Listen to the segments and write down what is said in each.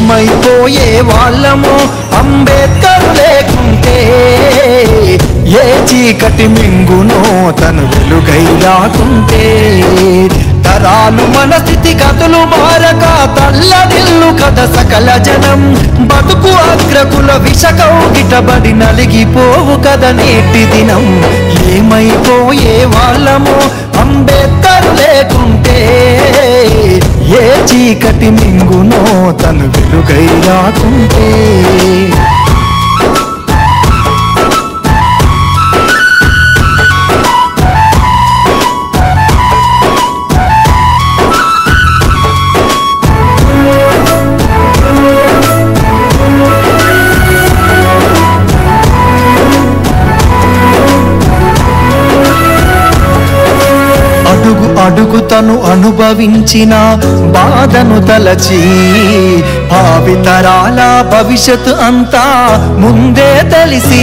ఏమైపోయే వాళ్ళమో అంబేద్కర్ లేకుంటే, ఏ చీకటి మింగునో తను వెలుగై రాకుంటే, తరాలు మన స్థితిగతులు మారక తల్లడిల్లు కథ సకల జనం, బతుకు అగ్రకుల విషకౌగిటబడి నలిగిపోవు కథ నేటి దినం. ఏమైపోయే వాళ్ళమో అంబేద్కర్ లేకుంటే, ఏ చీకటి మింగునో తను వెలుగై రాకుంటే. అడుగు తను అనుభవించిన బాధను తలచి, భావితరాల భవిష్యత్తు అంతా ముందే తెలిసి,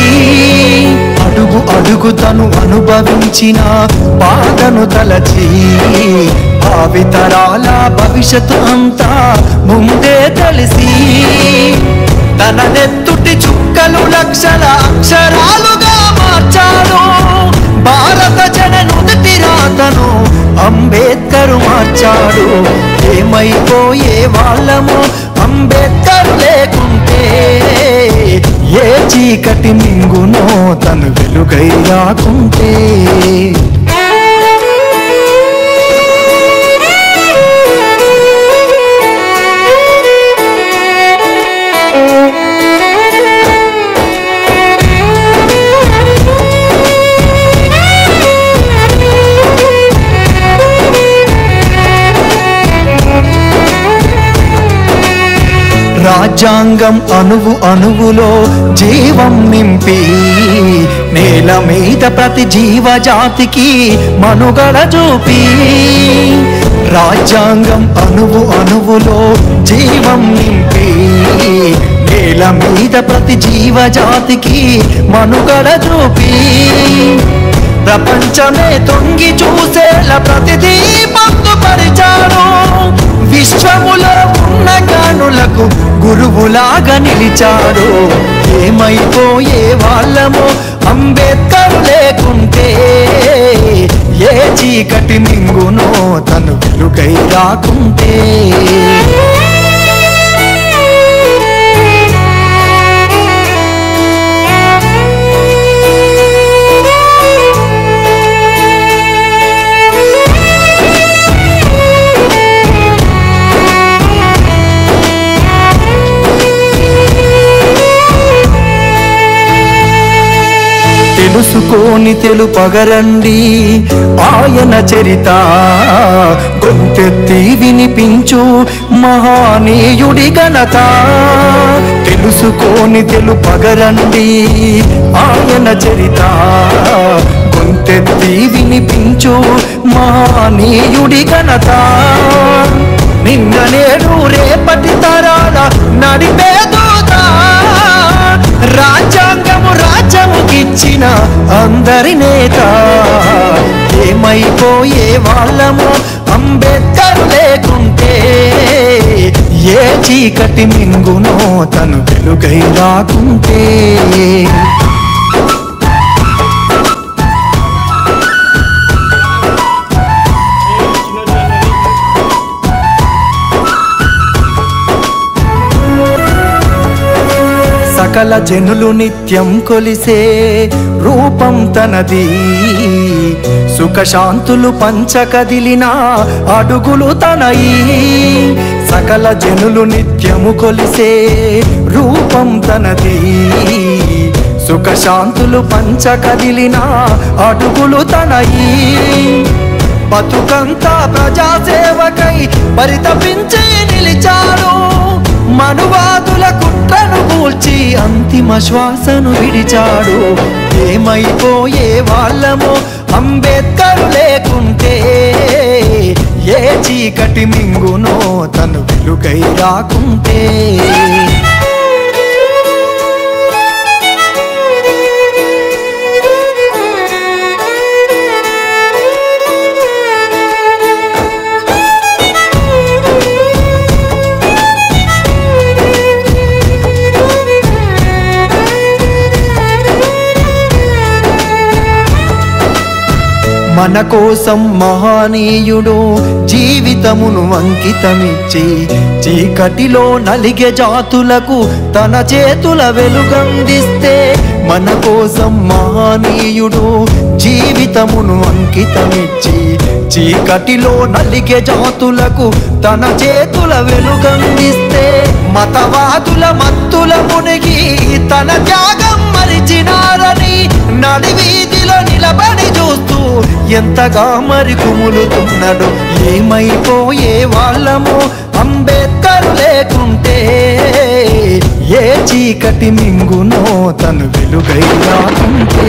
అడుగు తను అనుభవించిన బాధను తలచి, భావితరాల భవిష్యత్తు అంతా ముందే తెలిసి, తన నెత్తుటి చుక్కలు లక్షల అక్షరాలుగా మార్చాడు, భారత జననుదిటి రాతను అంబేద్కర్ మార్చాడు. ఏమైపోయే వాళ్ళమో అంబేద్కర్ లేకుంటే, ఏ చీకటి మింగునో తను వెలుగై రాకుంటే. రాజ్యాంగం అణువు అణువులో జీవం నింపి, నేల మీద ప్రతి జీవజాతికి మనుగడ చూపి, రాజ్యాంగం అణువు అణువులో జీవం నింపి, నేల మీద ప్రతి జీవజాతికి మనుగడ చూపి, ప్రపంచమే తొంగి చూసేలా ప్రతిదీ పొందుపరిచాడు, విశ్వములో ఉన్న జ్ఞానులకు గురువులాగా నిలిచాడు. ఏమైపోయే వాళ్ళమో అంబేద్కర్ లేకుంటే, ఏ చీకటి మింగునో తను వెలుగై రాకుంటే. తెలుసుకోని తెలుపగరండి ఆయన చరిత, గొంతెత్తి వినిపించు మహానీయుడి ఘనత. తెలుసుకోని తెలుపగరండి ఆయన చరిత, గొంతెత్తి వినిపించు మహానీయుడి ఘనత. నిన్న నేడు రేపటి తరాల నడిపే దూత, రాజ్యాంగము రాజ్యముకిచ్చిన అందరి నేత. ఏమైపోయే వాళ్ళమో అంబేద్కర్ లేకుంటే, ఏ చీకటి మింగునో తను వెలుగై రాకుంటే. సకల జనులు నిత్యం కొలిసే రూపం తనది, సుఖశాంతులు పంచకదిలిన అడుగులు తనయి. సకల జనులు నిత్యము కొలిసే రూపం తనది, సుఖశాంతులు పంచకదిలిన అడుగులు తనయి. బతుకంతా ప్రజాసేవకై పరితపించి నిలిచాడు, మనువాదుల కుట్రను కూల్చి అంతిమ శ్వాసను విడిచాడు. ఏమైపోయే వాళ్ళమో అంబేద్కర్ లేకుంటే, ఏ చీకటి మింగునో తను వెలుగై రాకుంటే. మన కోసం మహనీయుడు జీవితమును అంకితమిచ్చి చీకటిలో నలిగే జాతులకు తన చేతుల వెలుగందిస్తే మన కోసం మహనీయుడు జీవితమును అంకితమిచ్చి చీకటిలో నలిగే జాతులకు తన చేతుల వెలుగందిస్తే మతవాదుల మత్తుల మునిగి తన త్యాగం మరిచినారని నడివీధిలో నిలబడి చూస్తూ ఎంతగా మరి కుములుతున్నాడు. ఏమైపోయే వాళ్ళమో అంబేద్కర్ లేకుంటే, ఏ చీకటి మింగునో తను వెలుగై రాకుంటే.